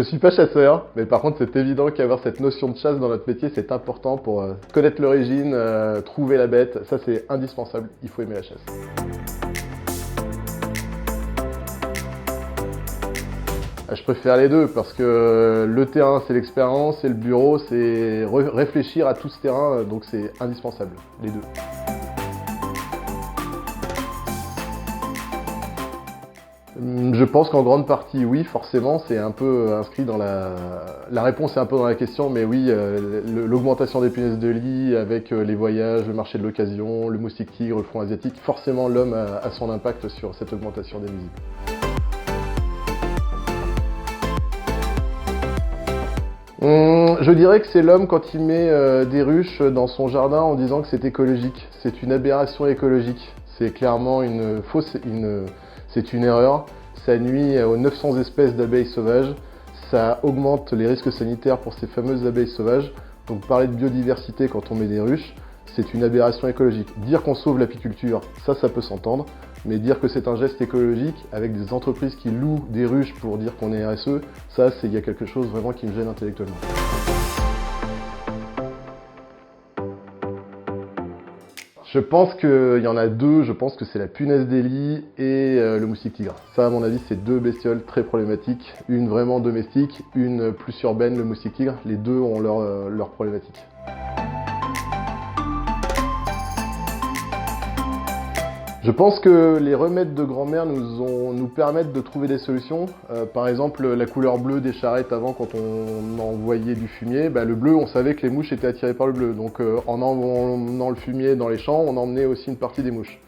Je suis pas chasseur, mais par contre c'est évident qu'avoir cette notion de chasse dans notre métier, c'est important pour connaître l'origine, trouver la bête. Ça c'est indispensable, il faut aimer la chasse. Je préfère les deux parce que le terrain c'est l'expérience et le bureau c'est réfléchir à tout ce terrain, donc c'est indispensable, les deux. Je pense qu'en grande partie oui, forcément, c'est un peu inscrit dans la réponse est un peu dans la question, mais oui, l'augmentation des punaises de lit avec les voyages, le marché de l'occasion, le moustique tigre, le front asiatique, forcément l'homme a son impact sur cette augmentation des nuisibles. Je dirais que c'est l'homme quand il met des ruches dans son jardin en disant que c'est écologique. C'est une aberration écologique. C'est clairement c'est une erreur. Ça nuit aux 900 espèces d'abeilles sauvages. Ça augmente les risques sanitaires pour ces fameuses abeilles sauvages. Donc parler de biodiversité quand on met des ruches, c'est une aberration écologique. Dire qu'on sauve l'apiculture, ça peut s'entendre. Mais dire que c'est un geste écologique avec des entreprises qui louent des ruches pour dire qu'on est RSE, il y a quelque chose vraiment qui me gêne intellectuellement. Je pense qu'il y en a deux, je pense que c'est la punaise des lits et le moustique tigre. Ça, à mon avis, c'est deux bestioles très problématiques. Une vraiment domestique, une plus urbaine, le moustique tigre. Les deux ont leurs problématiques. Je pense que les remèdes de grand-mère nous permettent de trouver des solutions. Par exemple, la couleur bleue des charrettes avant, quand on envoyait du fumier, le bleu, on savait que les mouches étaient attirées par le bleu. Donc en emmenant le fumier dans les champs, on emmenait aussi une partie des mouches.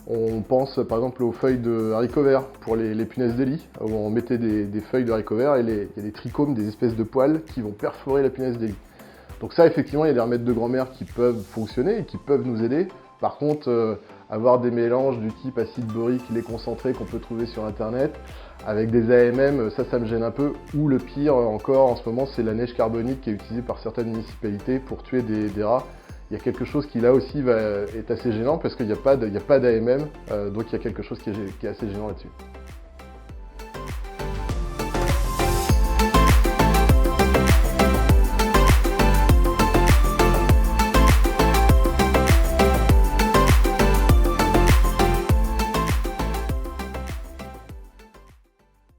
On pense par exemple aux feuilles de haricots verts pour les punaises de lit, où on mettait des feuilles de haricots verts et il y a des trichomes, des espèces de poils qui vont perforer la punaise de lit. Donc ça, effectivement, il y a des remèdes de grand-mère qui peuvent fonctionner et qui peuvent nous aider. Par contre, avoir des mélanges du type acide borique, lait concentré qu'on peut trouver sur internet, avec des AMM, ça me gêne un peu. Ou le pire encore en ce moment, c'est la neige carbonique qui est utilisée par certaines municipalités pour tuer des rats. Il y a quelque chose qui là aussi est assez gênant parce qu'il n'y a pas d'AMM, donc il y a quelque chose qui est assez gênant là-dessus.